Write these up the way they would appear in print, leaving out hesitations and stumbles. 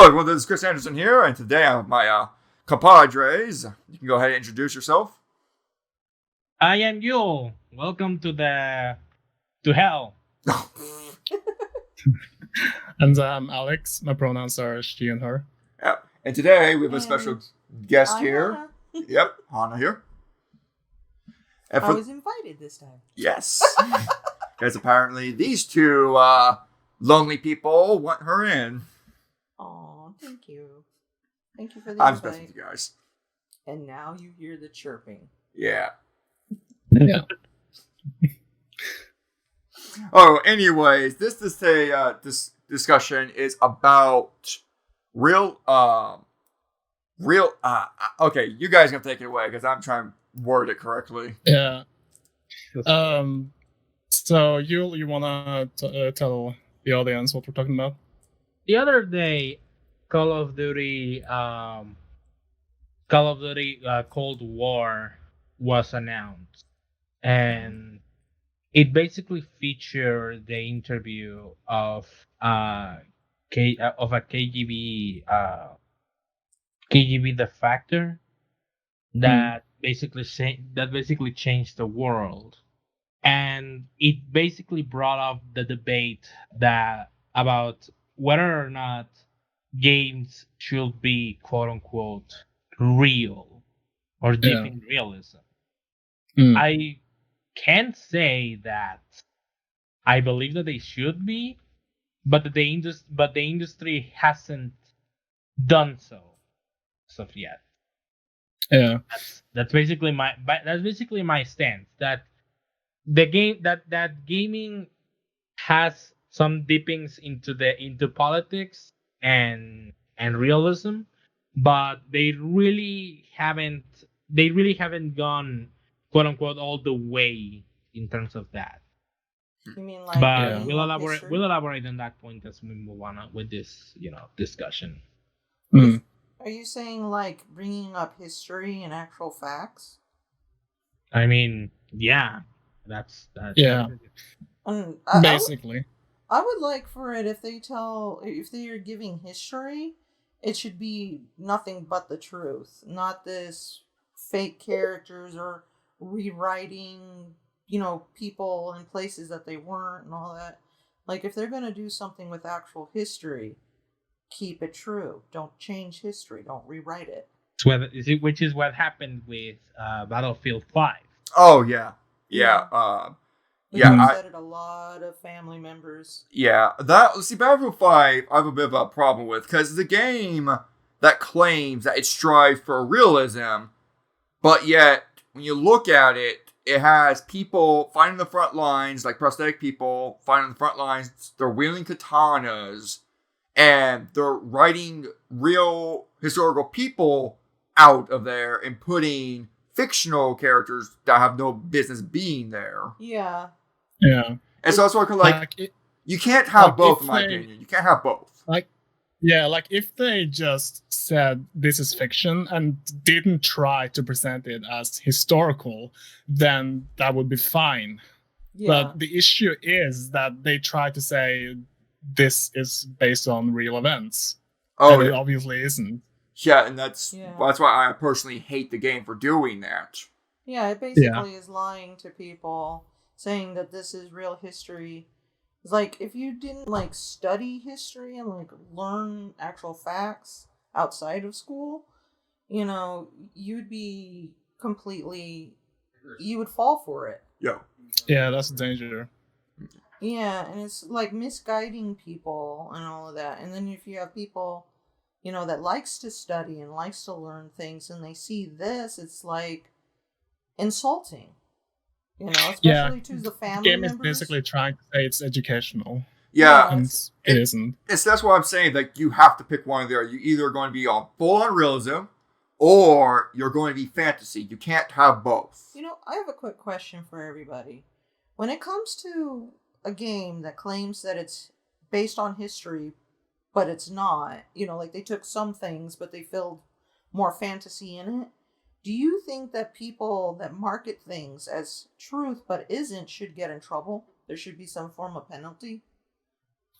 Hello, everyone. This is Chris Anderson here, and today I have my compadres. You can go ahead and introduce yourself. I am Yule. Welcome to hell. And I'm Alex. My pronouns are she and her. Yep. And today we have a And special guest I'm here. Hannah. Yep, Hannah here. And I was invited this time. yes, because apparently these two lonely people want her in. Aw, thank you. Thank you for the I'm just messing invite. with you guys. And now you hear the chirping. Yeah. Yeah. Oh, anyways, this discussion is about okay, you guys can take it away because I'm trying to word it correctly. Yeah. So you wanna tell the audience what we're talking about? The other day, Call of Duty Cold War was announced, and it basically featured the interview of a KGB defector that basically changed the world, and it basically brought up the debate about whether or not games should be quote unquote real or deep in realism. I can't say that I believe that they should be, but the industry hasn't done so as of yet. Yeah. That's basically my stance. That the game that gaming has some dippings into politics and realism, but they really haven't gone quote unquote all the way in terms of that. You mean like But bringing we'll up elaborate history? we'll elaborate on that point as we move on with this discussion. Are you saying like bringing up history and actual facts? I mean, yeah, that's Yeah. Basically. I would like for it if they are giving history, it should be nothing but the truth, not this fake characters or rewriting, people and places that they weren't and all that. Like if they're gonna do something with actual history, keep it true. Don't change history. Don't rewrite it. Which is what happened with Battlefield 5. Oh yeah. I upsetted a lot of family members. Yeah, Battlefield 5 I have a bit of a problem with, because it's a game that claims that it strives for realism, but yet, when you look at it, it has people fighting the front lines, like prosthetic people fighting the front lines, they're wielding katanas, and they're writing real historical people out of there and putting fictional characters that have no business being there. Yeah. Yeah. And so it's sort of like you can't have both, in my opinion. You can't have both. Like if they just said this is fiction and didn't try to present it as historical, then that would be fine. Yeah. But the issue is that they try to say this is based on real events. Oh, and it obviously isn't. Yeah, and that's why I personally hate the game for doing that. Yeah, it basically is lying to people, saying that this is real history. It's like, if you didn't, study history and, learn actual facts outside of school, you'd be you would fall for it. Yeah, that's a danger. Yeah, and it's, misguiding people and all of that. And then if you have people, that likes to study and likes to learn things, and they see this, it's, insulting. Especially to the family game members. Is basically trying to say it's educational. Yeah, and it isn't. That's what I'm saying. You have to pick one of there. You're either going to be on full-on realism, or you're going to be fantasy. You can't have both. I have a quick question for everybody. When it comes to a game that claims that it's based on history, but it's not, they took some things, but they filled more fantasy in it. Do you think that people that market things as truth but isn't should get in trouble? There should be some form of penalty?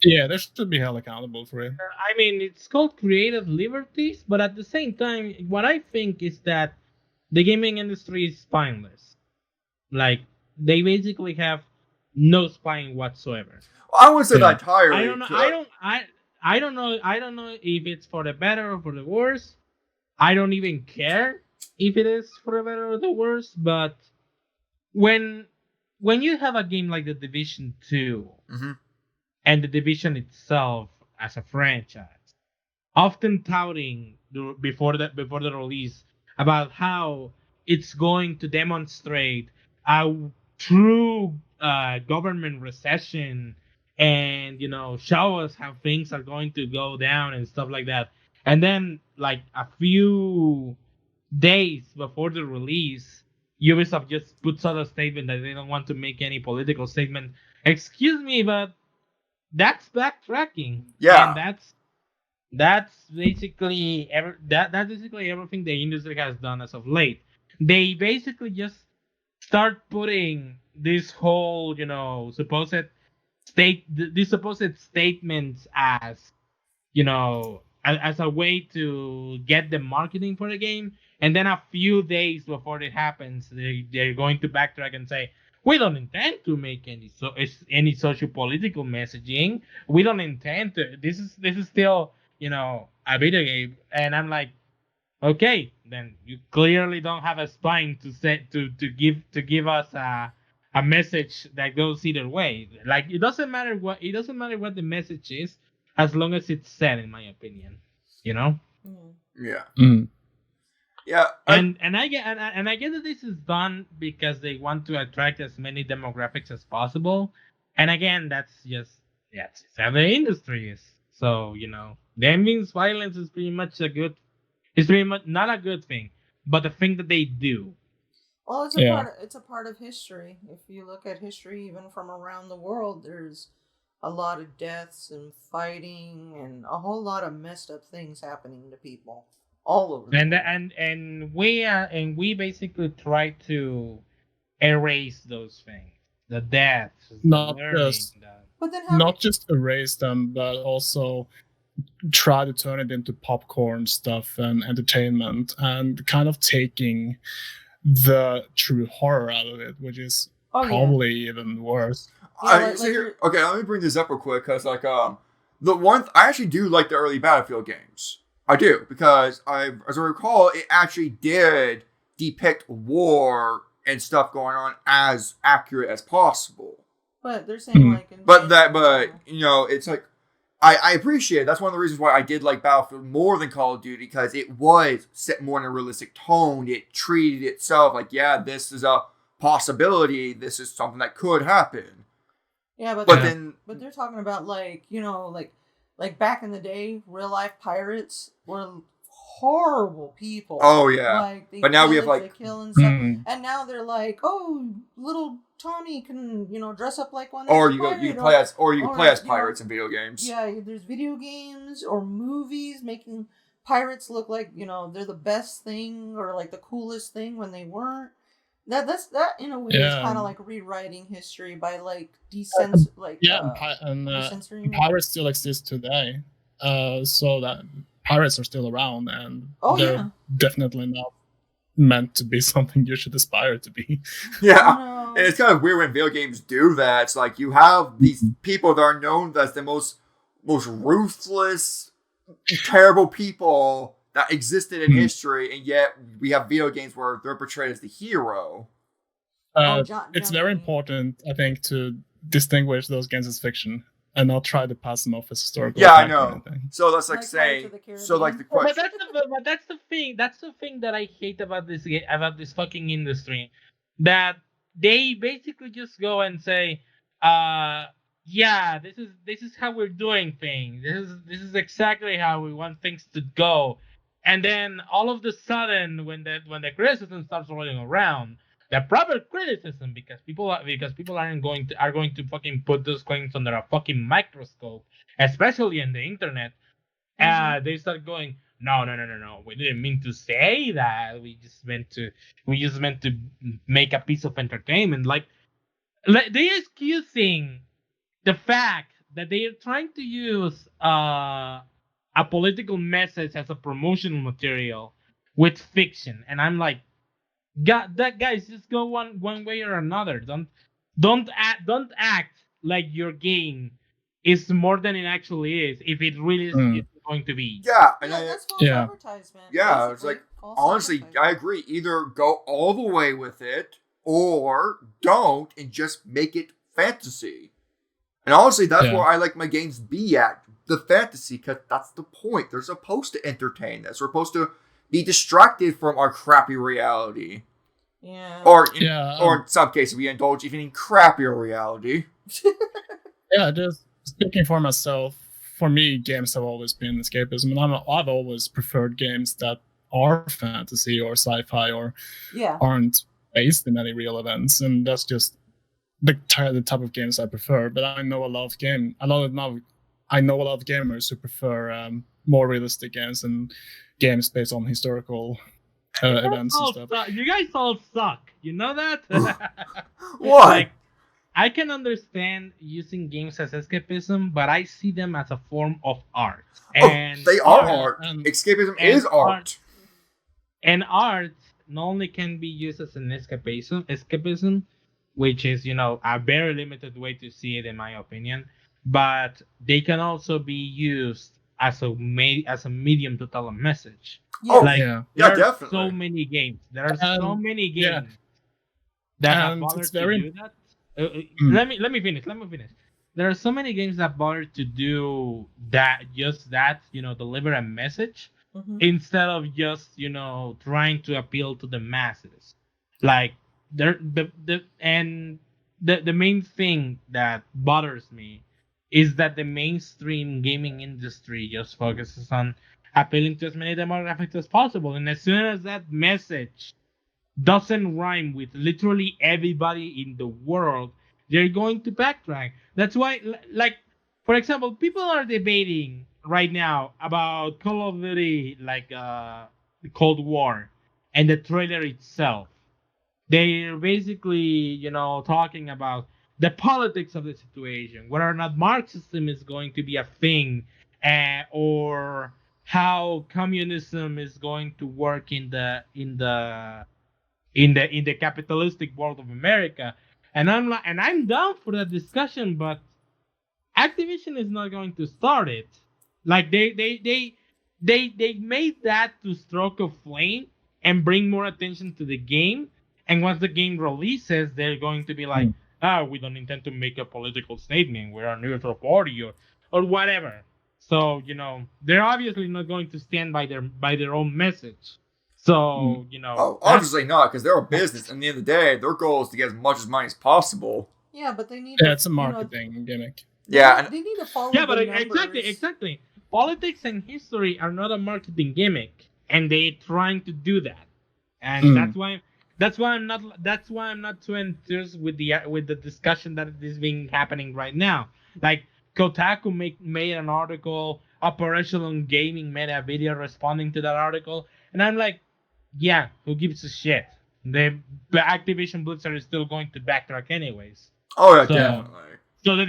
Yeah, they should be held accountable for it. I mean, it's called creative liberties, but at the same time, what I think is that the gaming industry is spineless. Like, they basically have no spine whatsoever. I wouldn't say Yeah. that entirely. I don't know. I don't know. I don't know if it's for the better or for the worse. I don't even care if it is for the better or the worse. But when you have a game like the Division 2 Mhm. and the Division itself as a franchise, often touting before the release about how it's going to demonstrate a true government recession, and show us how things are going to go down and stuff like that. And then, like, a few days before the release, Ubisoft just puts out a statement that they don't want to make any political statement. Excuse me, but that's backtracking. Yeah. And that's basically that's basically everything the industry has done as of late. They basically just start putting this whole, these supposed statements as, as a way to get the marketing for the game, and then a few days before it happens, they're going to backtrack and say, we don't intend to make any social political messaging. We don't intend to. This is still, a video game. And I'm like, okay, then you clearly don't have a spine to give us a message that goes either way. Like, it doesn't matter what the message is, as long as it's said, in my opinion. Yeah. Mm. Yeah. And I get that this is done because they want to attract as many demographics as possible. And again, that's how the industry is. So, that means violence is pretty much not a good thing, but the thing that they do. Well, it's a part of history. If you look at history, even from around the world, there's a lot of deaths and fighting and a whole lot of messed up things happening to people all over. And we basically try to erase those things, the deaths, Not the learning. But then not just erase them, but also try to turn it into popcorn stuff and entertainment, and kind of taking the true horror out of it, which is probably even worse. Yeah, okay, let me bring this up real quick, because I actually do like the early Battlefield games. I do, because as I recall, it actually did depict war and stuff going on as accurate as possible. But they're saying it's like, I appreciate it. That's one of the reasons why I did like Battlefield more than Call of Duty, because it was set more in a realistic tone. It treated itself like, yeah, this is a possibility. This is something that could happen. Yeah, but they're talking about like back in the day, real life pirates were horrible people. Oh yeah. But now we have they kill and stuff, and now they're like, oh, little Tommy can dress up like one. Or you can play as pirates in video games. Yeah, there's video games or movies making pirates look like they're the best thing or like the coolest thing when they weren't. That in a way is kind of like rewriting history by like and pirates still exist today, so that pirates are still around, and they're definitely not meant to be something you should aspire to be. Yeah, and it's kind of weird when video games do that. It's like you have these people that are known as the most ruthless, terrible people that existed in history, and yet we have video games where they're portrayed as the hero. It's very important, I think, to distinguish those games as fiction and not try to pass them off as historical. Yeah, I know. So that's like saying, the question. But that's the thing. That's the thing that I hate about this fucking industry, that they basically just go and say, yeah, this is how we're doing things. This is exactly how we want things to go. And then all of a sudden, when the criticism starts rolling around, the proper criticism, because people are going to fucking put those claims under a fucking microscope, especially in the internet. They start going, no, we didn't mean to say that. We just meant to make a piece of entertainment. Like they're excusing the fact that they are trying to use a political message as a promotional material with fiction, and I'm like, God, that guys, just go one way or another. Don't act like your game is more than it actually is. If it really is, Mm. it's going to be. Yeah, Yeah, that's false Yeah. advertisement. yeah, it's basically. like False honestly, advertisement. I agree. Either go all the way with it or don't and just make it fantasy. And honestly, that's Yeah. where I like my games be at the fantasy, because that's the point. They're supposed to entertain us. We're supposed to be distracted from our crappy reality, Yeah. or in, Yeah, or in some cases, we indulge even in crappier reality. Yeah, just speaking for myself, for me, games have always been escapism, and I've always preferred games that are fantasy or sci-fi or Yeah. aren't based in any real events, and that's just the type of games I prefer. But I know a lot of gamers who prefer more realistic games and games based on historical events and stuff. You guys all suck. You know that? Why? Like, I can understand using games as escapism, but I see them as a form of art. And they are yeah, art. and- Escapism and is art. And art not only can be used as an escapism, which is, a very limited way to see it, in my opinion, but they can also be used as a medium to tell a message. Yeah. Oh, Like, Yeah, there are definitely. so many games. There are so many yeah. games that have And bothered it's to very- do that. Let me finish. There are so many games that bother to do that, deliver a message Mhm. instead of just trying to appeal to the masses. Like the main thing that bothers me is that the mainstream gaming industry just focuses on appealing to as many demographics as possible, and as soon as that message doesn't rhyme with literally everybody in the world, they're going to backtrack. That's why, like, for example, people are debating right now about Call of Duty, like the Cold War, and the trailer itself. They're basically, talking about the politics of the situation, whether or not Marxism is going to be a thing, or how communism is going to work in the capitalistic world of America. And I'm down for that discussion, but Activision is not going to start it. Like they made that to stroke a flame and bring more attention to the game. And once the game releases, they're going to be like, we don't intend to make a political statement. We're a neutral party or whatever. So, they're obviously not going to stand by their own message. So, Obviously not, because they're a business. And at the end of the day, their goal is to get as much money as possible. Yeah, but they need. Yeah, it's a marketing gimmick. Yeah, and they need to follow. Yeah, but the numbers. exactly. Politics and history are not a marketing gimmick, and they're trying to do that, and that's why I'm not too enthused with the discussion that is being happening right now. Like, Kotaku made an article, Operational Gaming made a video responding to that article, and I'm like, yeah, who gives a shit? The Activision Blizzard is still going to backtrack anyways. oh yeah, So- definitely. So the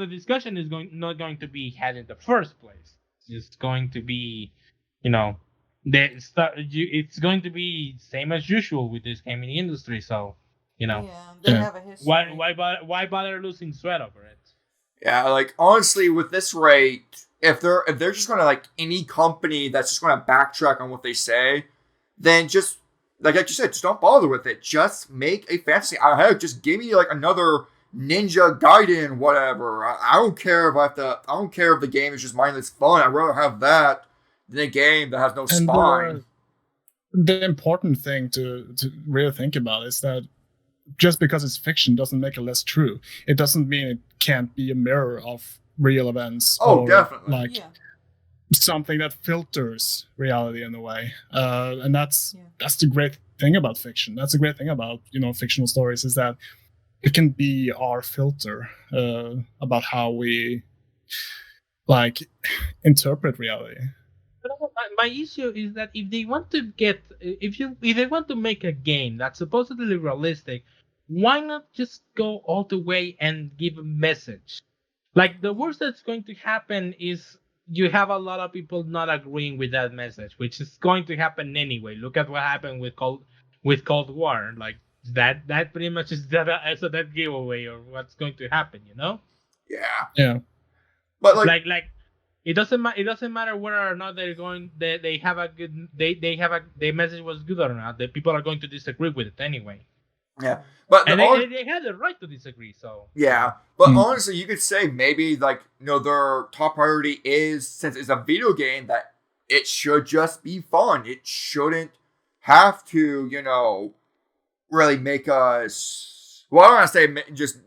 discussion is not going to be had in the first place. It's going to be, it's going to be same as usual with this gaming industry. So, Yeah, they have a history. why bother losing sweat over it? Yeah, like honestly, with this rate, if they're just gonna, like, any company that's just gonna backtrack on what they say, then just like you said, just don't bother with it. Just make a fantasy. Heck, just give me like another Ninja Gaiden, whatever. I don't care if I don't care if the game is just mindless fun. I'd rather have that than a game that has no spine. The important thing to really think about is that just because it's fiction doesn't make it less true. It doesn't mean it can't be a mirror of real events. Oh, or definitely. Like something that filters reality in a way. And that's the great thing about fiction. That's the great thing about fictional stories, is that it can be our filter about how we interpret reality. My issue is that if they want to make a game that's supposedly realistic, why not just go all the way and give a message? Like the worst that's going to happen is you have a lot of people not agreeing with that message, which is going to happen anyway. Look at what happened with Cold War. Like that pretty much is that giveaway or what's going to happen. Yeah. Yeah. But Like it doesn't matter whether or not they're going they have a good their message was good or not. The people are going to disagree with it anyway. yeah. But And they have the right to disagree. So yeah. But honestly, you could say maybe their top priority is, since it's a video game, that it should just be fun. It shouldn't have to, really make us. Well, I don't want to say just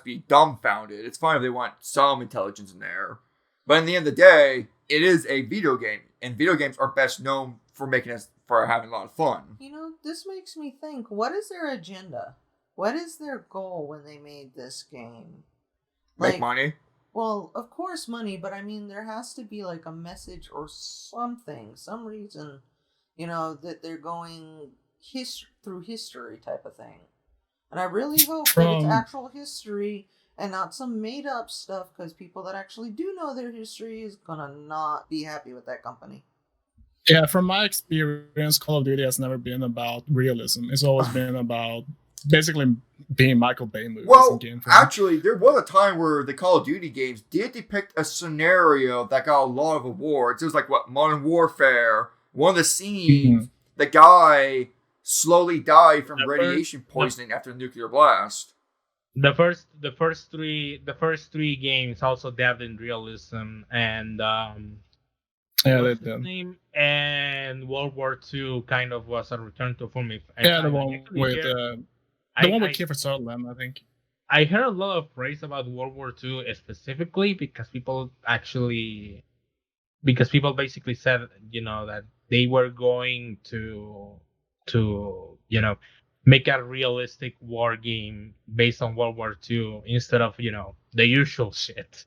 be dumbfounded. It's fine if they want some intelligence in there, but in the end of the day, it is a video game, and video games are best known for having a lot of fun. This makes me think, what is their agenda? What is their goal when they made this game? Make money? Well, of course money, but I mean, there has to be like a message or something, some reason, that they're going through history type of thing. And I really hope that it's actual history and not some made up stuff, because people that actually do know their history is gonna not be happy with that company. Yeah, from my experience, Call of Duty has never been about realism. It's always been about basically being Michael Bay movies. Well, actually, there was a time where the Call of Duty games did depict a scenario that got a lot of awards. It was like, Modern Warfare. One of the scenes, the guy slowly died from radiation poisoning after a nuclear blast. The first three games also dabbled in realism, and they did. And World War II kind of was a return to form. The one with Kiefer Sutherland, I think. I heard a lot of praise about World War II specifically because people basically said, that they were going to make a realistic war game based on World War II instead of, the usual shit.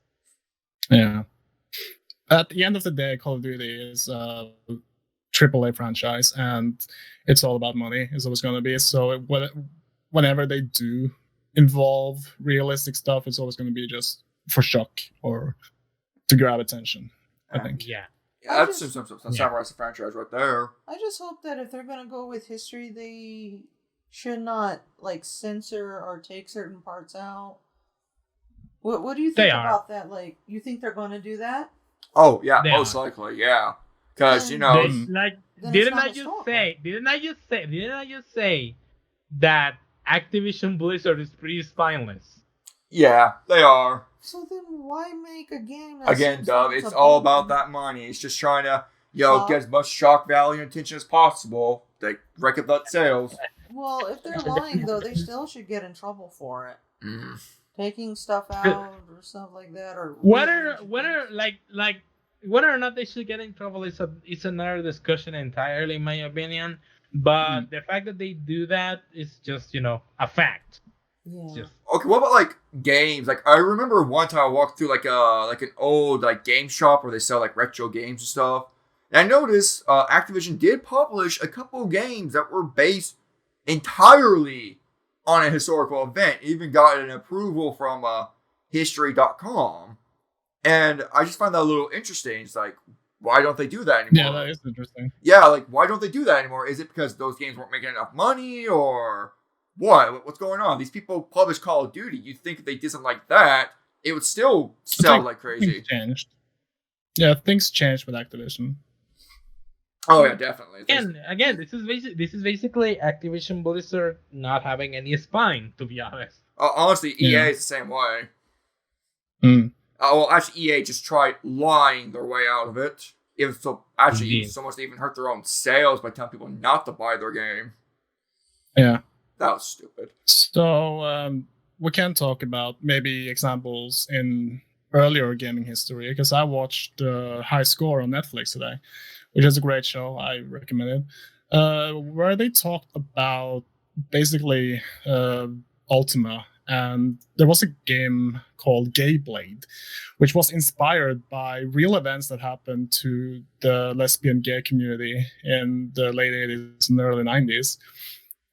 Yeah. At the end of the day, Call of Duty is a AAA franchise, and it's all about money. It's always going to be. So whenever they do involve realistic stuff, it's always going to be just for shock or to grab attention, I think. Yeah. That's some samurai franchise right there. I just hope that if they're going to go with history, they should not censor or take certain parts out. What do you think about that? You think they're going to do that? Oh yeah, most likely, yeah. Because didn't I just say that Activision Blizzard is pretty spineless? Yeah, they are. So then why make a game again, Dove? It's all about that money. It's just trying to get as much shock value and attention as possible. They wreck up that sales. Well, if they're lying though, they still should get in trouble for it. Taking stuff out or stuff like that, or whether or not they should get in trouble is another discussion entirely, in my opinion. But the fact that they do that is just a fact. Yeah. Okay, what about games? I remember one time I walked through an old game shop where they sell retro games and stuff. And I noticed Activision did publish a couple of games that were based entirely on a historical event. Even got an approval from history.com. And I just find that a little interesting. It's why don't they do that anymore? Yeah, that is interesting. Yeah, why don't they do that anymore? Is it because those games weren't making enough money, or what? What's going on? These people publish Call of Duty. You'd think if they did something like that, it would still sell like crazy. Things changed. Yeah, things changed with Activision. Oh yeah, definitely. And again, this is basically Activision Blizzard not having any spine, to be honest. Honestly, EA is the same way. Well, actually, EA just tried lying their way out of it. So much they even hurt their own sales by telling people not to buy their game. Yeah. That was stupid. So, we can talk about maybe examples in earlier gaming history, because I watched High Score on Netflix today, which is a great show. I recommend it. Where they talked about basically Ultima. And there was a game called Gay Blade, which was inspired by real events that happened to the lesbian gay community in the late 80s and early 90s.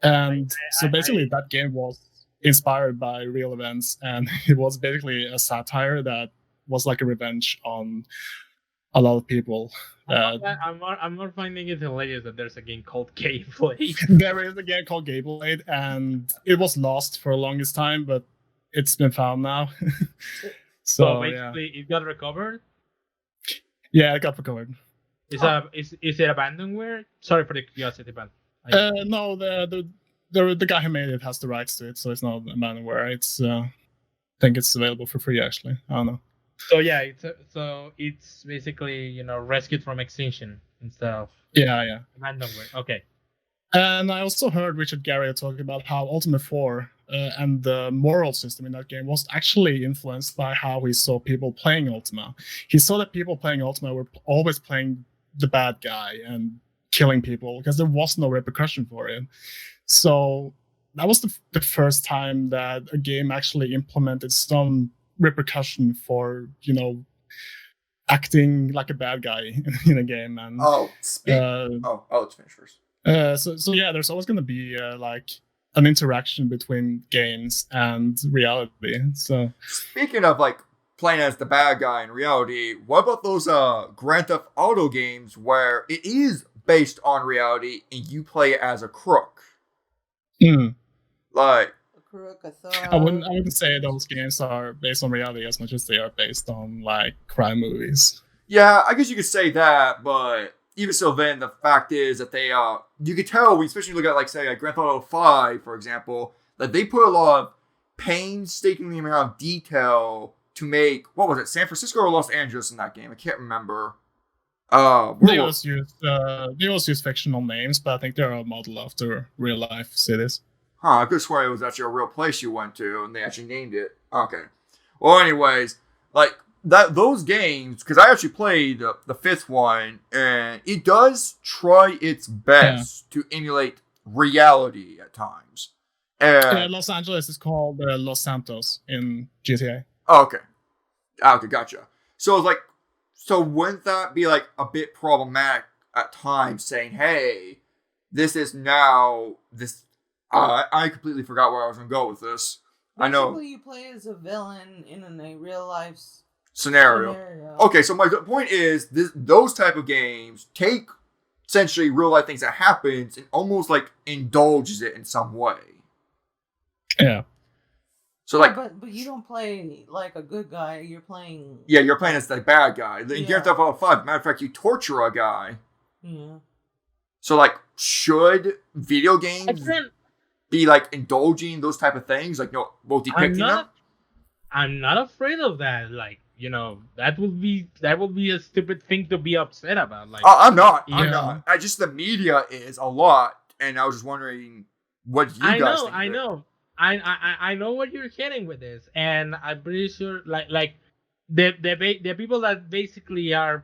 And so basically that game was... inspired by real events, and it was basically a satire that was like a revenge on a lot of people. I'm not finding it hilarious that there's a game called Gameplay. There is a game called Gameblade, and it was lost for the longest time, but it's been found now. So basically, it got recovered. Yeah, it got recovered. Is it abandonware? Sorry for the curiosity, but no, the guy who made it has the rights to it, so it's not abandonware. It's I think it's available for free actually. I don't know. So yeah, it's basically rescued from extinction instead of abandonware. Okay. And I also heard Richard Garriott talk about how Ultima 4 and the moral system in that game was actually influenced by how he saw people playing Ultima. He saw that people playing Ultima were always playing the bad guy and killing people because there was no repercussion for it. So that was the first time that a game actually implemented some repercussion for, acting like a bad guy in a game. And I'll let's finish first. So yeah, there's always going to be like an interaction between games and reality. So speaking of like playing as the bad guy in reality, what about those Grand Theft Auto games where it is based on reality and you play as a crook? Like A crook, a I wouldn't say those games are based on reality as much as they are based on like crime movies. Yeah, I guess you could say that, but even so, then the fact is that they you could tell, especially look at like say like Grand Theft Auto 5, for example, that they put a lot of painstakingly amount of detail to make, what was it, San Francisco or Los Angeles in that game? I can't remember. They also use fictional names, but I think they're a model after real life cities. I could swear it was actually a real place you went to, and they actually named it. Okay. Well, anyways, like those games, because I actually played the fifth one, and it does try its best to emulate reality at times. Los Angeles is called Los Santos in GTA. Oh, okay. Okay, gotcha. So it's like, so wouldn't that be like a bit problematic at times, saying, "Hey, this is now this." I completely forgot where I was going to go with this. Basically, I know you play as a villain in a real life scenario. Okay, so my point is, those type of games take essentially real life things that happens and almost like indulges it in some way. Yeah. So like, but you don't play like a good guy. You're playing. Yeah, you're playing as the bad guy. In Grand Theft Auto 5, matter of fact, you torture a guy. Yeah. So like, should video games be like indulging those type of things, like both depicting them? I'm not afraid of that. Like, that would be a stupid thing to be upset about. Like, I'm not. I just, the media is a lot, and I was just wondering what you guys think. I know. I know what you're getting with this, and I'm pretty sure like the people that basically are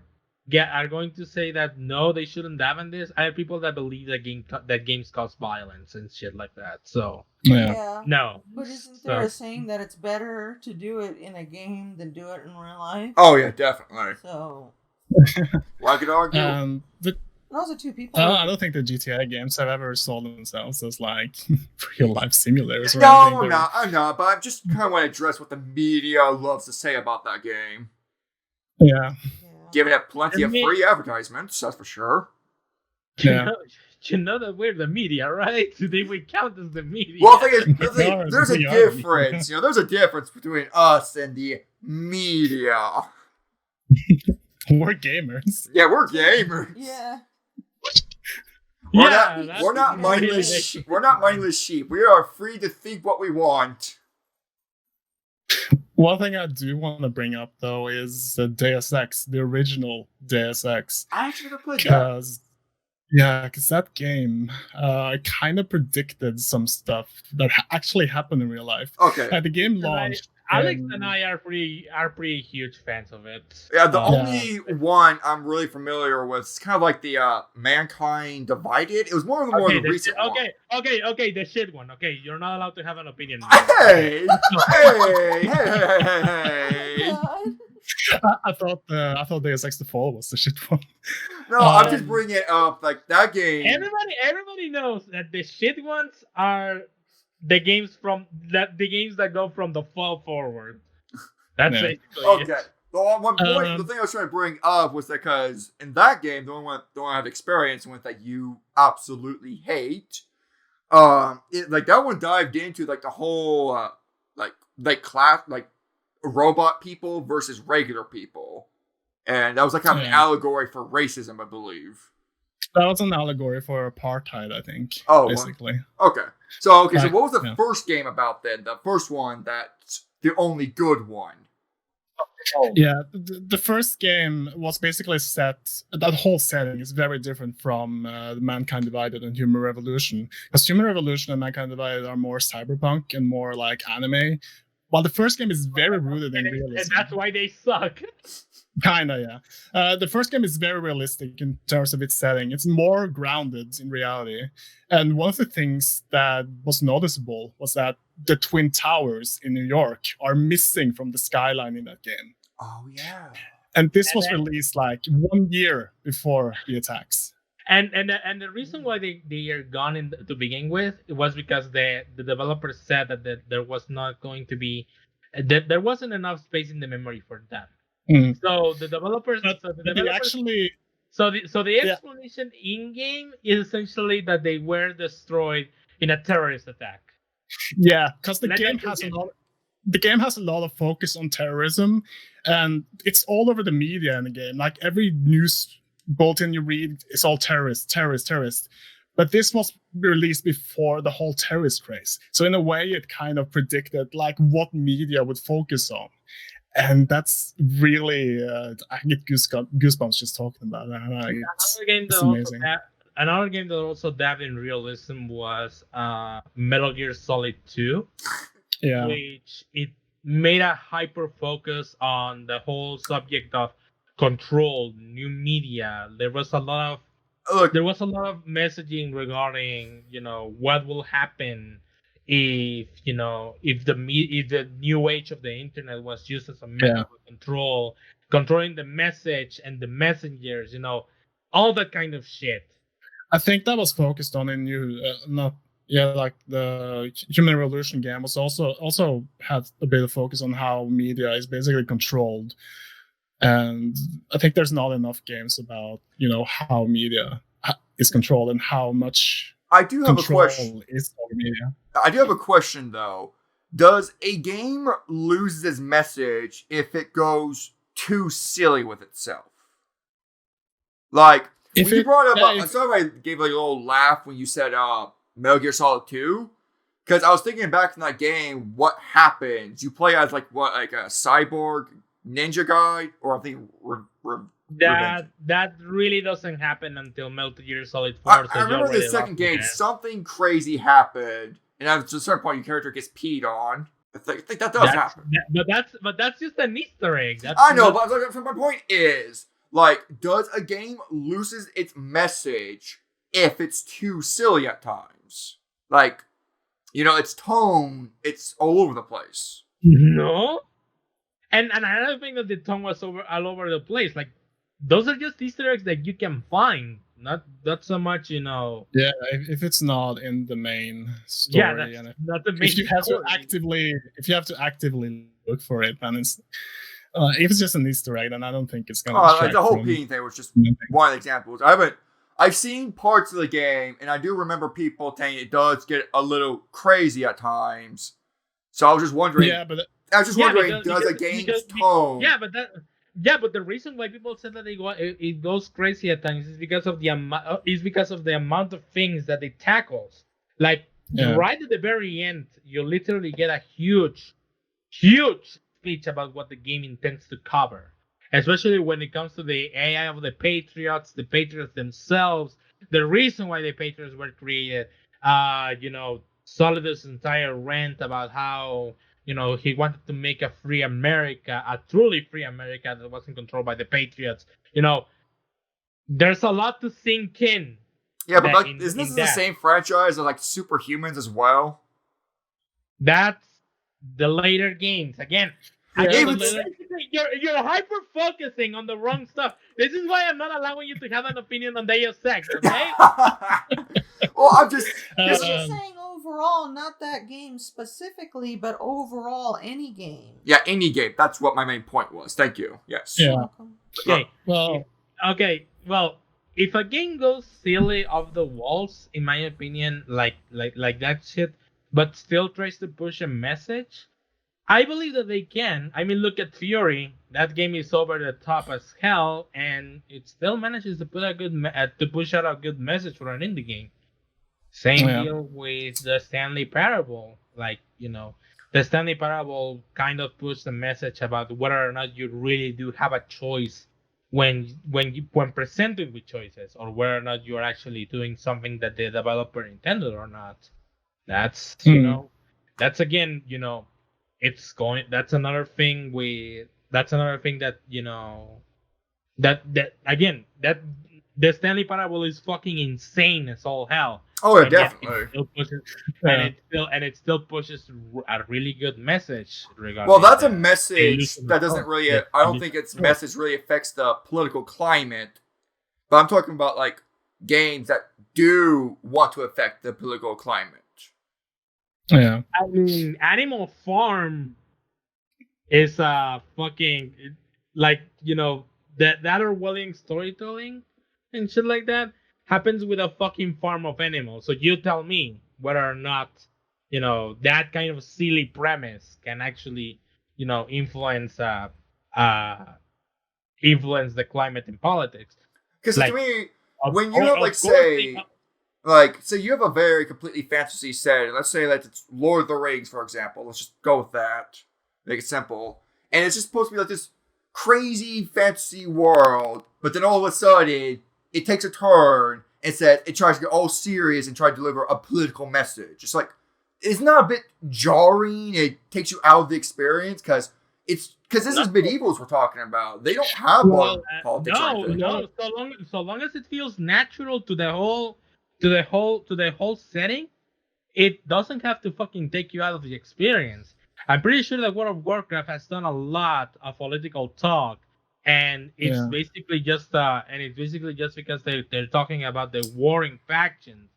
going to say that no, they shouldn't have in this. I have people that believe that games cause violence and shit like that. So no. But isn't there a saying that it's better to do it in a game than do it in real life? Oh yeah, definitely. So well, I could argue. Those are two people. I don't think the GTA games have ever sold themselves as like real life simulators. Or no, I'm not. But I just kind of want to address what the media loves to say about that game. Yeah. Giving it plenty of free advertisements, that's for sure. Yeah. You know that we're the media, right? They would count as the media. Well, there's a difference. There's a difference between us and the media. We're gamers. Yeah, we're gamers. Yeah. We're not mindless. We're not mindless sheep. We are free to think what we want. One thing I do want to bring up though is Deus Ex, the original Deus Ex. I actually never played that. Because that game kind of predicted some stuff that actually happened in real life. Okay. The game launched. Alex and I are pretty huge fans of it. Yeah, the only one I'm really familiar with is kind of like the Mankind Divided. It was more of the recent one. Okay, the shit one. Okay, you're not allowed to have an opinion. Hey! I thought Deus Ex: The Fall was the shit one. No, I'm just bringing it up. Like that game. Everybody knows that the shit ones are the games that go from the fall forward. That's basically okay. it. Well, one point, the thing I was trying to bring up was that because in that game, the only one I have experience with that you absolutely hate, that one dived into like the whole like class, like robot people versus regular people, and that was like kind of an allegory for racism, I believe. That was an allegory for apartheid, I think. Oh, basically. Okay. So what was the first game about then? The first one that's the only good one. Yeah, the first game was basically set. That whole setting is very different from Mankind Divided and Human Revolution. Because Human Revolution and Mankind Divided are more cyberpunk and more like anime, while the first game is very rooted in realism. And that's why they suck. Kinda, yeah. The first game is very realistic in terms of its setting. It's more grounded in reality. And one of the things that was noticeable was that the Twin Towers in New York are missing from the skyline in that game. Oh, yeah. And this was released like 1 year before the attacks. And the reason why they are gone to begin with was because the developers said that there was not going to be that there wasn't enough space in the memory for them. Mm. So the developers, the explanation in game is essentially that they were destroyed in a terrorist attack. Yeah, because the game has a lot of focus on terrorism, and it's all over the media in the game. Like every news bulletin you read, it's all terrorists. But this was released before the whole terrorist craze, so in a way, it kind of predicted like what media would focus on. And that's really, I get goosebumps just talking about that. It's amazing. Another game that also dabbed in realism was Metal Gear Solid 2. Yeah. Which it made a hyper focus on the whole subject of control, new media. There was a lot of messaging regarding, what will happen if the new age of the internet was used as a method of controlling the message and the messengers, all that kind of shit. I think that was focused on in like the Human Revolution game was also had a bit of focus on how media is basically controlled, and I think there's not enough games about how media is controlled and how much. I do have a question. Media. I do have a question, though. Does a game lose its message if it goes too silly with itself? Like, when you brought up, I'm sorry I gave a little laugh when you said Metal Gear Solid 2. Because I was thinking back in that game, what happens? You play as, like a cyborg ninja guy? Or I think... That really doesn't happen until Metal Gear Solid 4. I remember the second game, something crazy happened, and at a certain point, your character gets peed on. I think that does happen. But that's just an Easter egg. I know, but my point is, like, does a game loses its message if it's too silly at times? Like, its tone, it's all over the place. No. And another thing that the tone was all over the place, like, those are just Easter eggs that you can find, not so much, Yeah, if it's not in the main story, that's not the main. If you have to actively look for it, then it's. If it's just an Easter egg, then I don't think it's gonna. The whole peeing thing was just one of the examples. I've seen parts of the game, and I do remember people saying it does get a little crazy at times. So I was just wondering. Does a game's tone? But the reason why people said that it goes crazy at times is because of the amount of things that it tackles. Like right at the very end, you literally get a huge speech about what the game intends to cover. Especially when it comes to the AI of the Patriots themselves, the reason why the Patriots were created. Solidus' entire rant about how. He wanted to make a free America, a truly free America that wasn't controlled by the Patriots. There's a lot to sink in. Yeah, but isn't this the same franchise as like Superhumans as well? That's the later games. Again, you're hyper focusing on the wrong stuff. This is why I'm not allowing you to have an opinion on Deus Ex, okay? Well, I'm just saying overall, not that game specifically, but overall, any game. Yeah, any game. That's what my main point was. Thank you. Yes. Yeah. You're welcome. Okay. Well, Well, if a game goes silly off the walls, in my opinion, like that shit, but still tries to push a message, I believe that they can. I mean, look at Fury. That game is over the top as hell, and it still manages to put to push out a good message for an indie game. Same Yeah. deal with the Stanley Parable. Like, the Stanley Parable kind of puts a message about whether or not you really do have a choice when presented with choices, or whether or not you are actually doing something that the developer intended or not. That's that's again, that's another thing that that again, that the Stanley Parable is fucking insane as all hell. Oh, yeah, And yet definitely. it still pushes, Yeah. and it still pushes a really good message regarding. Well, that's a the message illusion that of doesn't power. really. Yeah, I don't think its message really affects the political climate. But I'm talking about like games that do want to affect the political climate. Yeah. I mean, Animal Farm is fucking like that Orwellian storytelling and shit like that happens with a fucking farm of animals. So you tell me whether or not that kind of silly premise can actually influence influence the climate in politics. Because Like, to me, Of when you cour- have of like course say, they- like say you have a very completely fantasy setting. Let's say that it's Lord of the Rings, for example. Let's just go with that. Make it simple. And it's just supposed to be like this crazy fantasy world, but then all of a sudden it takes a turn and says it tries to get all serious and try to deliver a political message. It's like it's not a bit jarring. It takes you out of the experience because this is medievals we're talking about. They don't have politics or anything. no. So long as it feels natural to the whole setting, it doesn't have to fucking take you out of the experience. I'm pretty sure that World of Warcraft has done a lot of political talk, and it's basically just because they're talking about the warring factions.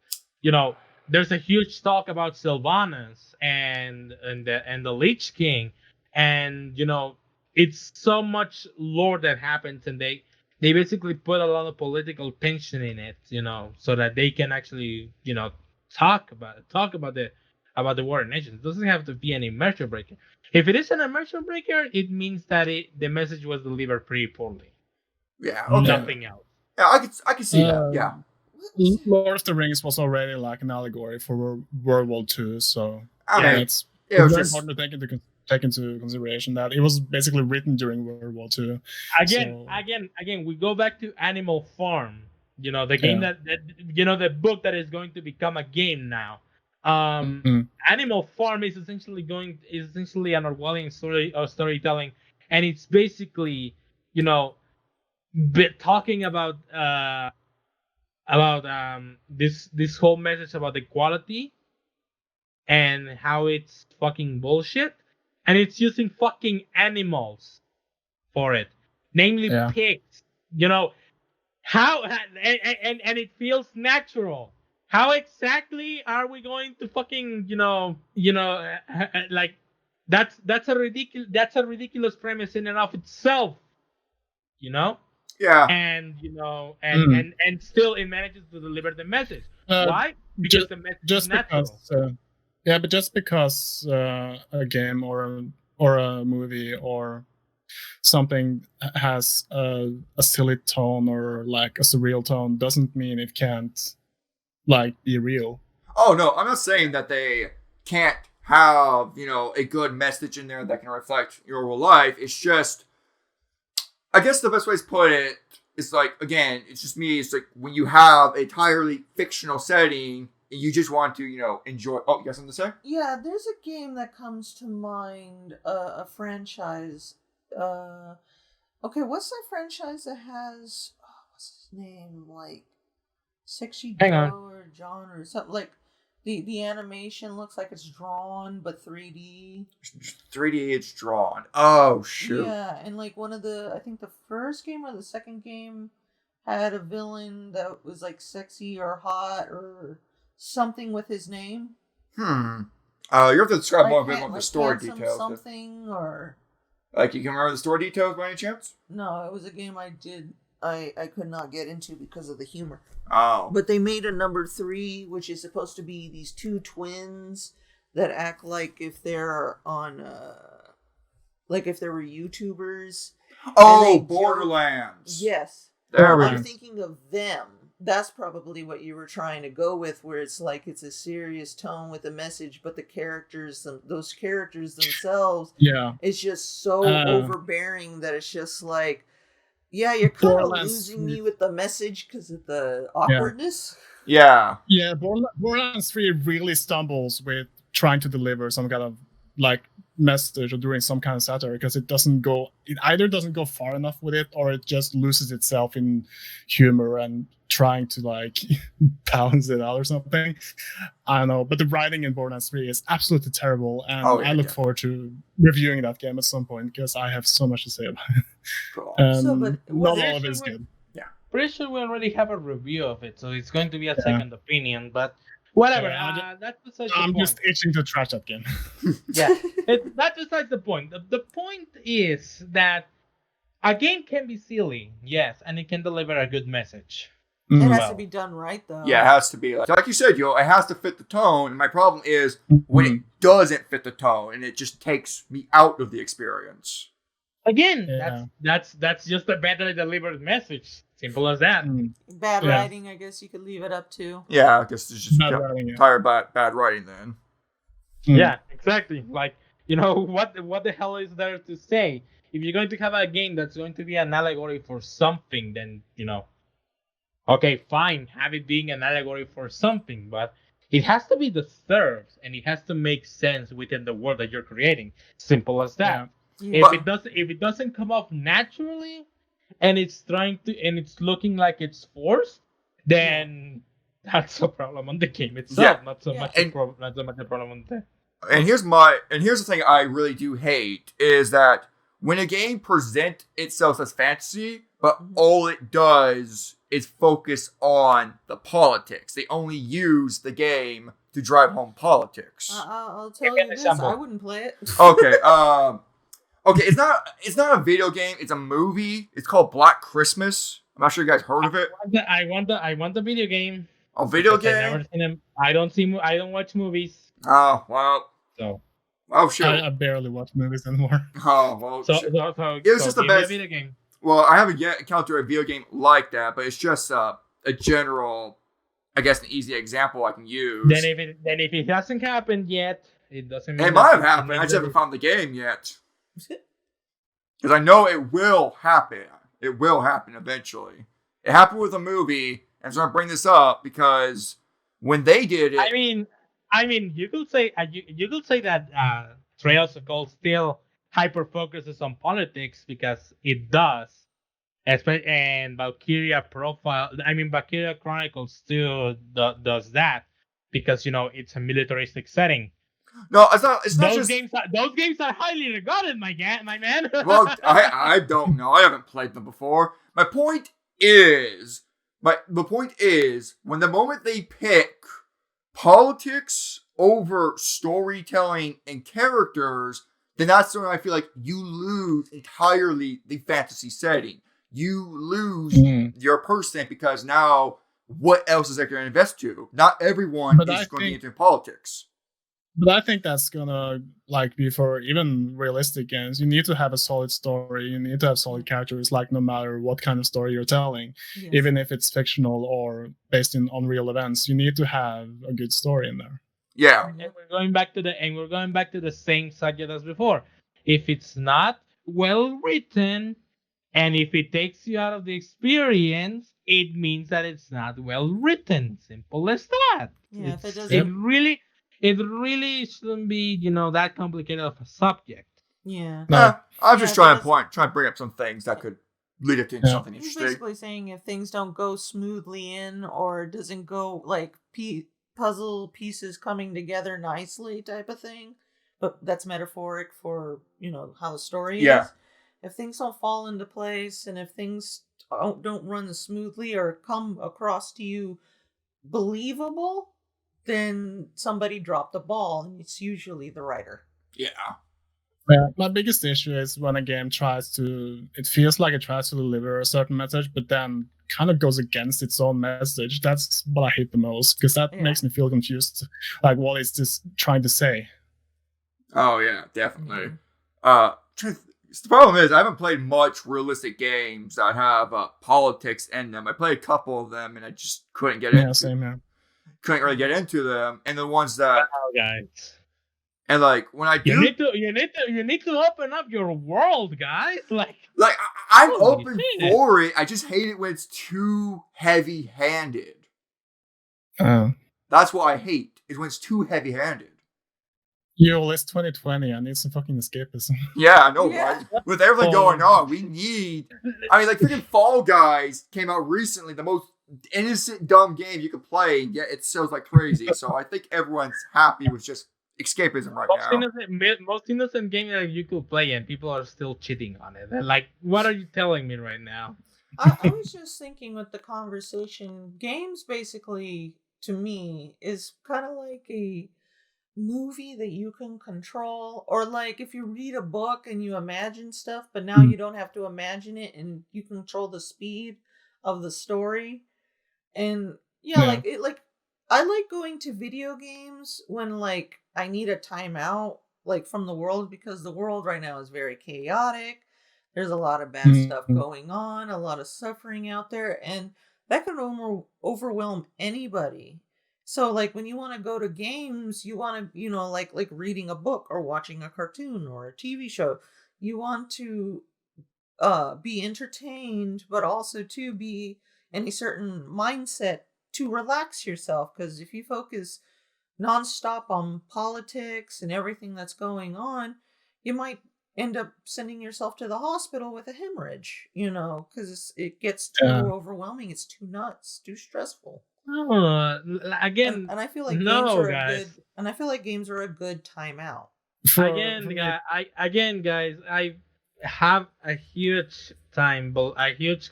There's a huge talk about Sylvanas and the Lich King, and it's so much lore that happens, and they basically put a lot of political tension in it, so that they can actually talk about the war in nations. It doesn't have to be an immersion breaker. If it is an immersion breaker, it means that the message was delivered pretty poorly. Yeah, okay. Nothing else. Yeah, I can see that. Yeah. Lord of the Rings was already like an allegory for World War II, so I mean, it's it was very just important to take into consideration that it was basically written during World War II. Again, we go back to Animal Farm. The game that the book that is going to become a game now. Animal Farm is essentially an Orwellian storytelling, and it's basically talking about this whole message about equality and how it's fucking bullshit, and it's using fucking animals for it, namely pigs. How and it feels natural. How exactly are we going to fucking like that's a ridiculous premise in and of itself, yeah. and and still it manages to deliver the message. Why? Because the message is natural. But just because a game or a movie or something has a silly tone or like a surreal tone doesn't mean it can't like be real. Oh no, I'm not saying that they can't have a good message in there that can reflect your real life. It's just, I guess the best way to put it is like, again, it's just me. It's like when you have a entirely fictional setting and you just want to enjoy. Oh, you got something to say? Yeah, there's a game that comes to mind, a franchise. Okay, what's that franchise that has what's his name, like Sexy Joe or John or something, like the animation looks like it's drawn but 3D. 3D, it's drawn. Oh shoot. Yeah, and like I think the first game or the second game had a villain that was like sexy or hot or something with his name. You have to describe Like, more of it, more of the story Handsome details. something, or Like, you can remember the story details by any chance? no, it was a game I could not get into because of the humor. Oh. But they made a number 3, which is supposed to be these two twins that act like if they're on, like if they were YouTubers. Oh, and they Borderlands. Yes. There we I'm go. thinking of them. That's probably what you were trying to go with, where it's like it's a serious tone with a message, but the characters, those characters themselves, Yeah. it's just so overbearing that it's just like, yeah, you're kind of losing me with the message because of the awkwardness. Yeah. Yeah, Borderlands 3 really stumbles with trying to deliver some kind of like message or doing some kind of satire, because it either doesn't go far enough with it, or it just loses itself in humor and trying to like balance it out or something. I don't know, but the writing in Borderlands 3 is absolutely terrible, and I look forward to reviewing that game at some point because I have so much to say about it. Cool. Not all of it is good. Pretty sure we already have a review of it, so it's going to be a second opinion, but whatever. That's besides the point. I'm just itching to trash that game. Yeah, that's besides the point. The point is that a game can be silly, yes, and it can deliver a good message. It has to be done right, though. Yeah, it has to be. Like you said, it has to fit the tone. And my problem is when it doesn't fit the tone, and it just takes me out of the experience. Again, that's just a badly delivered message. Simple as that. Bad writing, I guess you could leave it up to. Yeah, I guess it's just tired bad writing then. Yeah, exactly. Like, what the hell is there to say? If you're going to have a game that's going to be an allegory for something, then, okay, fine, have it being an allegory for something, but it has to be deserved, and it has to make sense within the world that you're creating. Simple as that. Yeah. If it doesn't come off naturally, and it's looking like it's forced, then that's a problem on the game itself, not so much a problem on the. And here's the thing I really do hate is that when a game presents itself as fantasy, but all it does is focus on the politics. They only use the game to drive home politics. I'll tell you this, I wouldn't play it. Okay, okay, it's not a video game, it's a movie. It's called Black Christmas. I'm not sure you guys heard of it. I want the video game. A video game? I've never seen them. I don't watch movies. Oh, well. So. Oh, shit. I barely watch movies anymore. Oh, well. So it was just the best. Video game. Well, I haven't yet encountered a video game like that, but it's just a general, I guess, an easy example I can use. Then if it hasn't happened yet, it doesn't mean it might have happened. I just haven't found the game yet. Because I know it will happen. It will happen eventually. It happened with a movie, and so I bring this up because when they did it, I mean, you could say that Trails of Gold still hyper focuses on politics because it does, and Valkyria Chronicles still does that because it's a militaristic setting. No, it's not. It's not those games are highly regarded, my man. Well, I don't know. I haven't played them before. The point is when the moment they pick politics over storytelling and characters, then that's when I feel like you lose entirely the fantasy setting. You lose your person because now what else is there to invest to? Not everyone is going to be into politics. But I think that's gonna be for even realistic games. You need to have a solid story. You need to have solid characters. No matter what kind of story you're telling, even if it's fictional or based on real events, you need to have a good story in there. Yeah. And we're going back to the same subject as before. If it's not well written, and if it takes you out of the experience, it means that it's not well written. Simple as that. Yeah. If it doesn't. It really shouldn't be, that complicated of a subject. Yeah. I'm just trying to bring up some things that could lead it to something interesting. He's basically saying if things don't go smoothly in or doesn't go puzzle pieces coming together nicely type of thing, but that's metaphoric for, how the story is. If things don't fall into place and if things don't run smoothly or come across to you believable, then somebody dropped the ball, and it's usually the writer. Yeah. Yeah, my biggest issue is when a game it feels like it tries to deliver a certain message, but then kind of goes against its own message. That's what I hate the most, because that makes me feel confused. Like, what is this trying to say? Oh, yeah, definitely. The problem is, I haven't played much realistic games that have politics in them. I played a couple of them, and I just couldn't get into. Same here. Couldn't really get into them, and the ones that. Oh, guys. And like when I do, you need to open up your world, guys. Like I'm open for it. I just hate it when it's too heavy-handed. That's what I hate, is when it's too heavy-handed. Yo, it's 2020. I need some fucking escapism. Yeah, I know, right? With everything going on, we need. I mean, like freaking Fall Guys came out recently, the most innocent, dumb game you could play, yet it sells like crazy. So I think everyone's happy with just escapism right now. Most innocent game that you could play, and people are still cheating on it. And like, what are you telling me right now? I was just thinking with the conversation, games basically, to me, is kind of like a movie that you can control, or like if you read a book and you imagine stuff, but now you don't have to imagine it, and you control the speed of the story. And like I like going to video games when like I need a timeout like from the world, because the world right now is very chaotic. There's a lot of bad stuff going on, a lot of suffering out there, and that can overwhelm anybody. So like when you want to go to games, you want to, like reading a book or watching a cartoon or a TV show, you want to be entertained, but also to be in a certain mindset to relax yourself. Because if you focus nonstop on politics and everything that's going on, you might end up sending yourself to the hospital with a hemorrhage, because it gets too overwhelming. It's too nuts, too stressful. Again, and I feel like games are a good, and I feel like games are a good timeout. Guys, I have a huge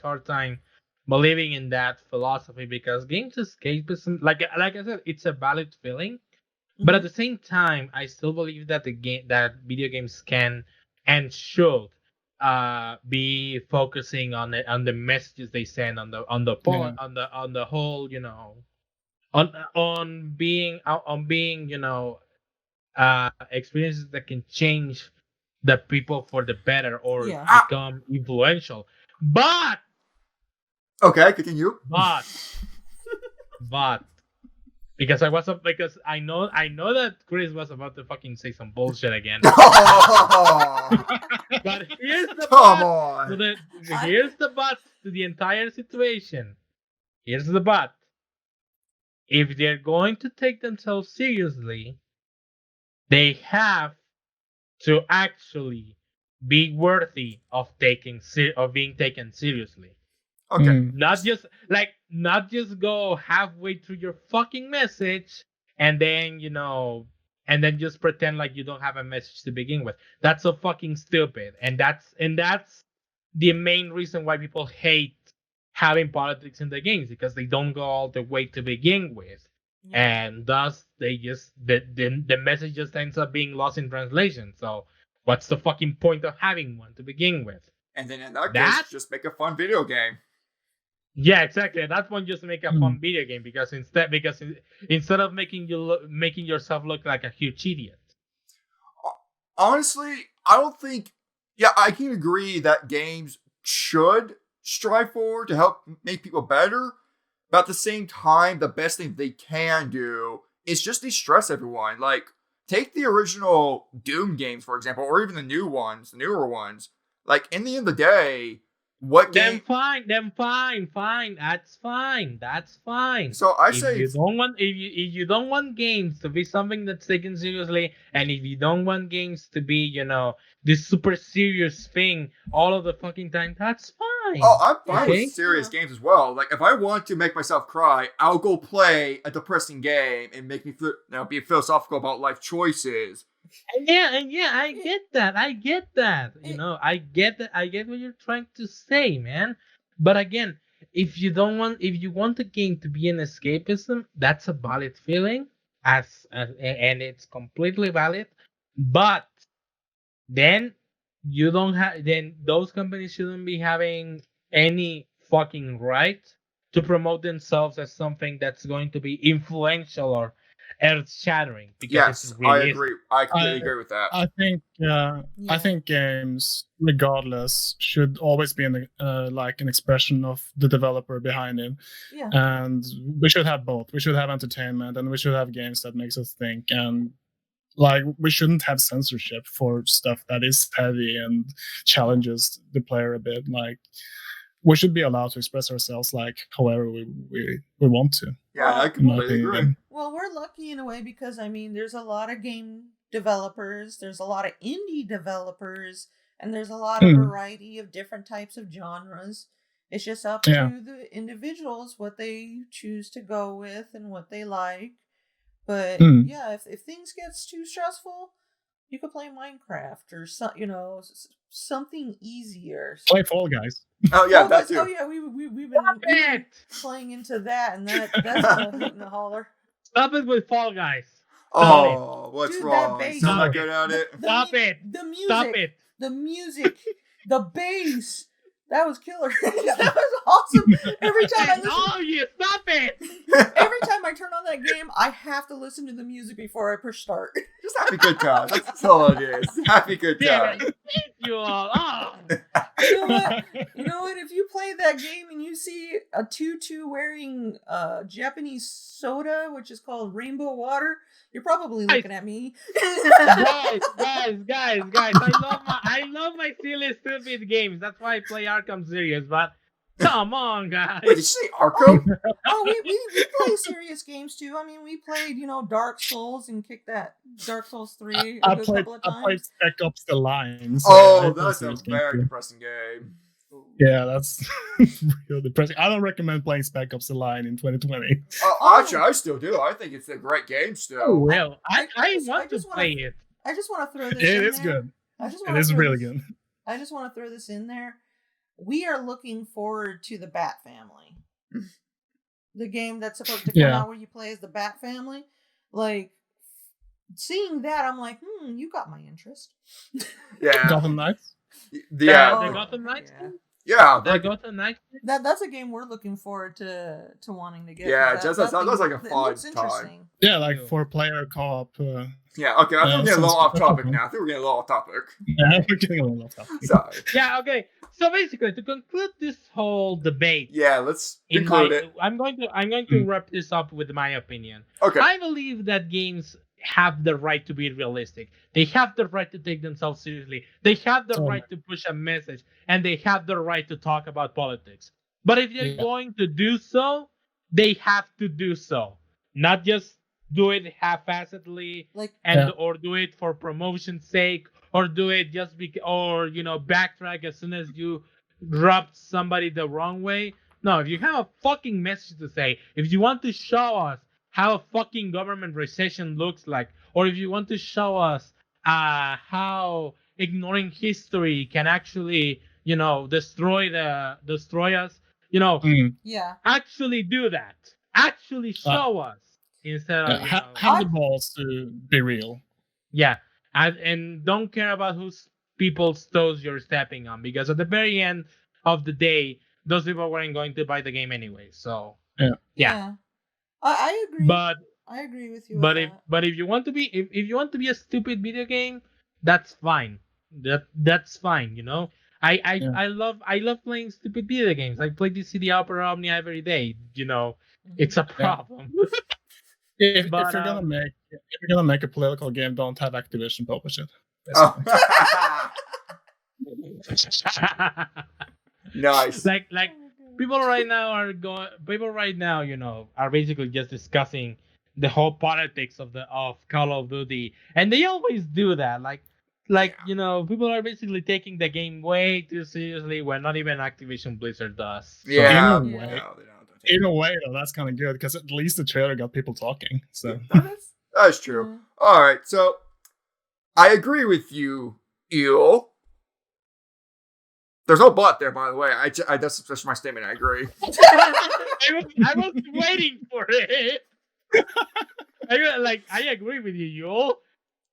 hard time believing in that philosophy, because games escapism, like I said, it's a valid feeling, but at the same time, I still believe that that video games can and should be focusing on the messages they send, on the whole, on being experiences that can change the people for the better, or become influential. But okay, continue. But because I know that Chris was about to fucking say some bullshit again. But here's the here's the but to the entire situation. Here's the but. If they're going to take themselves seriously, they have to actually be worthy of being taken seriously. Okay. Not just go halfway through your fucking message and then just pretend like you don't have a message to begin with. That's so fucking stupid. And that's the main reason why people hate having politics in the games, because they don't go all the way to begin with. Yeah. And thus they just the message just ends up being lost in translation. So what's the fucking point of having one to begin with? And then in that case, just make a fun video game. Yeah, exactly. That's one, just make a fun video game, because instead of making yourself look like a huge idiot. Honestly, I don't think. Yeah, I can agree that games should strive for to help make people better, but at the same time, the best thing they can do is just de-stress everyone. Like, take the original Doom games, for example, or even the newer ones. Like, in the end of the day, what game? Them fine. That's fine. So I if you don't want games to be something that's taken seriously, and if you don't want games to be, this super serious thing all of the fucking time, that's fine. Oh, I'm fine with serious games as well. Like, if I want to make myself cry, I'll go play a depressing game and make me be philosophical about life choices. Yeah, I get that. I get that. I get what you're trying to say, man. But again, if you want the game to be an escapism, that's a valid feeling. and it's completely valid. But then you don't have then those companies shouldn't be having any fucking right to promote themselves as something that's going to be influential or earth shattering because it's Yes, I realistic. agree. I completely agree with that. I think games, regardless, should always be like an expression of the developer behind it. Yeah. And we should have both. We should have entertainment, and we should have games that makes us think. And like, we shouldn't have censorship for stuff that is heavy and challenges the player a bit. Like, we should be allowed to express ourselves like however we want to. Yeah, I completely agree. Well, we're lucky in a way because there's a lot of game developers, there's a lot of indie developers, and there's a lot of variety of different types of genres. It's just up to the individuals what they choose to go with and what they like. But yeah, if things gets too stressful, you could play Minecraft or something easier. Play Fall Guys. Oh yeah, that too. Oh yeah, we've been playing into that, and that's a hoot and a holler. Stop it with Fall Guys. Oh, what's Dude, wrong? that bass. Still not good at it. Stop it. The music. Stop it. The music. The bass. That was killer. That was awesome. Every time I listen. Oh, you stop it. Every time I turn on that game, I have to listen to the music before I push start. Just happy good times. That's all it is. Happy good times. You all. Oh. You know what? If you play that game and you see a tutu wearing Japanese soda, which is called rainbow water, you're probably looking at me. guys. I love my silly, stupid games. That's why I play Arkham series. But come on, guys. Wait, did you say Arkham? We play serious games too. We played, Dark Souls and kicked that Dark Souls 3 a couple of times. I played Spec Ops: The Line. So that's a very depressing game. Yeah, that's real depressing. I don't recommend playing Spec Ops: The Line in 2020. Actually, I still do. I think it's a great game still. Oh, well, I want to play it. I just want to throw this in there. It's good. It is really good. I just want to throw this in there. We are looking forward to the Bat Family. The game that's supposed to come out where you play as the Bat Family. Like, seeing that, I'm like, you got my interest. Yeah. Gotham Knights? Yeah. The Gotham Knights? Yeah. The Gotham Knights? That's a game we're looking forward to wanting to get. Yeah, that sounds like a fun time. Yeah, like 4-player co-op. Yeah, okay, I think we're getting a little off topic now. I think we're getting a little off topic. Yeah, we're getting a little off topic. Sorry. Yeah, okay. So basically, to conclude this whole debate, let's conclude it. I'm going to wrap this up with my opinion. Okay. I believe that games have the right to be realistic. They have the right to take themselves seriously. They have the right to push a message, and they have the right to talk about politics. But if they're going to do so, they have to do so, not just do it half-assedly, or do it for promotion's sake, or do it just because, or backtrack as soon as you rub somebody the wrong way. No, if you have a fucking message to say, if you want to show us how a fucking government recession looks like, or if you want to show us how ignoring history can actually, destroy us, actually do that. Actually show us instead of have the balls to be real. Yeah, and don't care about whose people's toes you're stepping on, because at the very end of the day, those people weren't going to buy the game anyway. So yeah. I agree. But I agree with you. But if you want to be if you want to be a stupid video game, that's fine. That's fine. I love playing stupid video games. I play the CD Opera Omnia every day. It's a problem. If you're gonna make a political game, don't have Activision publish it. Nice. Like people right now, are basically just discussing the whole politics of Call of Duty, and they always do that. People are basically taking the game way too seriously when not even Activision Blizzard does. So, yeah. In a way, though, that's kind of good because at least the trailer got people talking. So that's true. Yeah. All right, so I agree with you, Eel. There's no but there, by the way. That's my statement. I agree. I was waiting for it. I agree with you, Yul.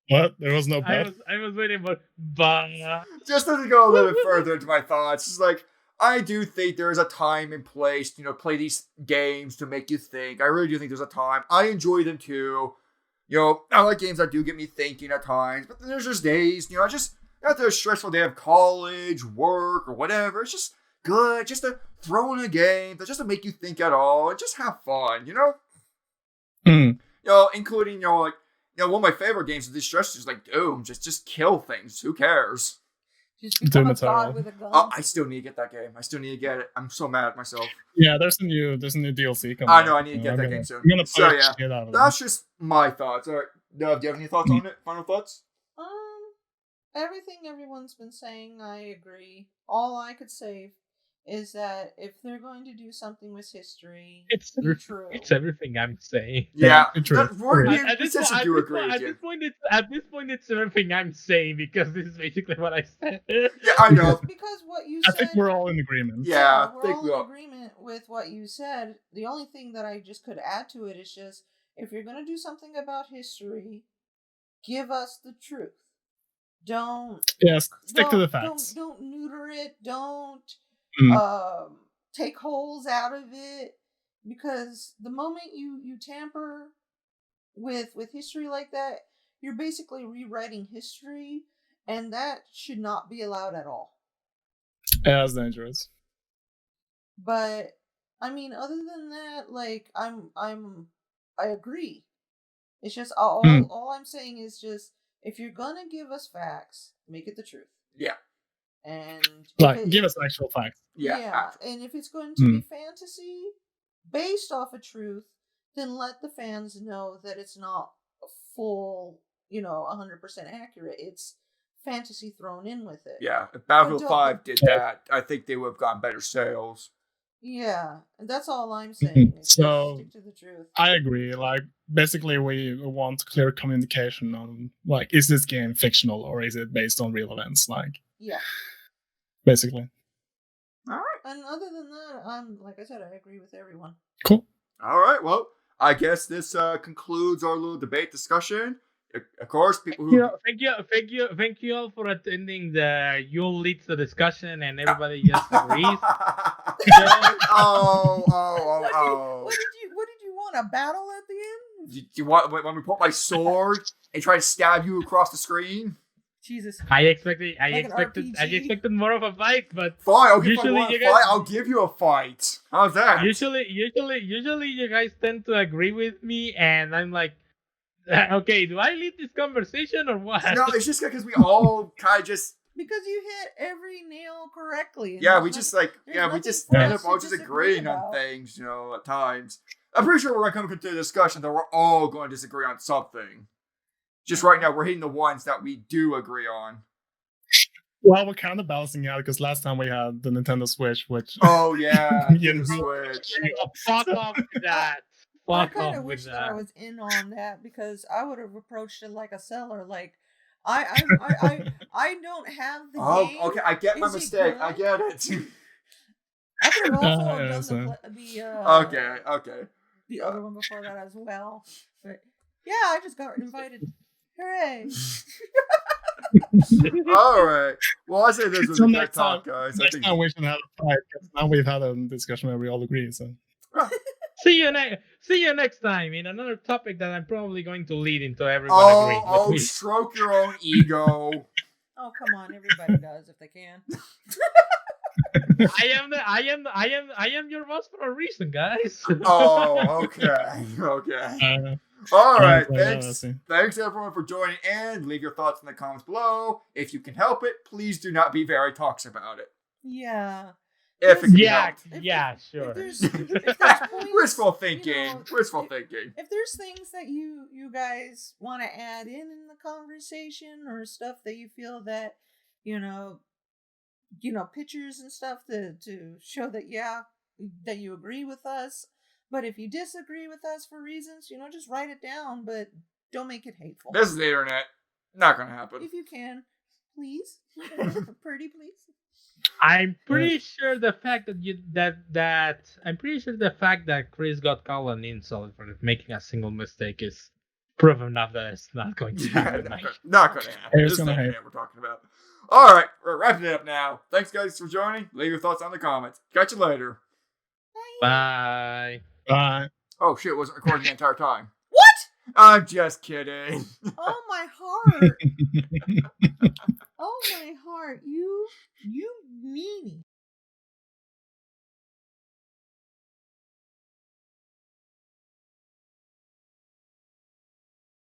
What? There was no I bet? was waiting for but Just to go a little bit further into my thoughts, it's like, I do think there is a time and place to, play these games to make you think. I really do think there's a time. I enjoy them too. I like games that do get me thinking at times, but then there's just days, just after a stressful day of college, work, or whatever, it's just good just to throw in a game, just to make you think at all, and just have fun, Mm. Including, one of my favorite games of de-stress is like Doom, just kill things, who cares? Just become a Doom god Eternal. with a gun. Oh, I still need to get that game. I still need to get it. I'm so mad at myself. Yeah, there's a new DLC coming. I know, I need to get that game soon. I'm gonna So, play yeah, shit out of that's just my thoughts. All right, Dove, do you have any thoughts on it? Final thoughts? Everything everyone's been saying, I agree. All I could say is that if they're going to do something with history, be true. it's everything I'm saying. Yeah, true. we're At in At this position to agree with you. point, it's everything I'm saying because this is basically what I said. Yeah, I know. Because what you I said. think we're all in agreement. Yeah, I we're think all we in all. agreement with what you said. The only thing that I just could add to it is just if you're going to do something about history, give us the truth. Don't Stick to the facts. Don't neuter it. Don't Mm. take holes out of it, because the moment you tamper with history like that, you're basically rewriting history, and that should not be allowed at all. Yeah, that's dangerous. But I mean, other than that, like I agree. It's just all I'm saying is just if you're gonna give us facts, make it the truth. Yeah. And Give us actual facts. Yeah. And if it's going to be fantasy based off of truth, then let the fans know that it's not full, 100% accurate. It's fantasy thrown in with it. Yeah. If Battlefield 5 did that, I think they would have gotten better sales. Yeah, and that's all I'm saying. So stick to the truth. I agree. Basically, we want clear communication on is this game fictional or is it based on real events? Yeah. Basically. All right. And other than that, like I said, I agree with everyone. Cool. All right. Well, I guess this concludes our little debate discussion. Of course, people who Thank you all for attending the Yule leads the discussion and everybody just agrees. What did you want? A battle at the end? Do you want when we put my sword and try to stab you across the screen? Jesus. I expected more of a fight, but fine. I'll give you a fight. How's that? Usually you guys tend to agree with me, and I'm like, okay, do I lead this conversation or what? No, it's just because we all kind of just. Because you hit every nail correctly. Yeah, we just end up all just agreeing on things, at times. I'm pretty sure we're going to come to a discussion that we're all going to disagree on something. Just right now, we're hitting the ones that we do agree on. Well, we're kind of balancing out because last time we had the Nintendo Switch, which... Oh, yeah. The Switch. Fuck off with that. I kind of wish that I was in on that because I would have approached it like a seller. Like, I don't have the game. Okay, I get my mistake. I get it. I could have also done the other one before that as well. But yeah, I just got invited. Hooray! All right. Well, I say this was a good talk, guys. Next time we should have a fight. Now we've had a discussion where we all agree. So. See you next time in another topic that I'm probably going to lead into everyone agreeing. Oh, stroke your own ego. Oh, come on, everybody does if they can. I am your boss for a reason, guys. Oh, okay. All right, thanks everyone for joining, and leave your thoughts in the comments below. If you can help it, please do not be very toxic about it. Yeah. If it can help. Sure. If there's points, wishful thinking. If there's things that you guys want to add in the conversation or stuff that you feel that pictures and stuff to show that that you agree with us. But if you disagree with us for reasons, just write it down, but don't make it hateful. This is the internet. Not gonna happen. If you can, please. Pretty please. I'm pretty sure the fact that I'm pretty sure the fact that Chris got called an insult for making a single mistake is proof enough that it's not going to happen. Not gonna happen. It's This is gonna the happen. man we're talking about. All right, we're wrapping it up now. Thanks, guys, for joining. Leave your thoughts on the comments. Catch you later. Bye. Oh shit! It wasn't recording the entire time. What? I'm just kidding. Oh my heart. Oh my heart. You meanie.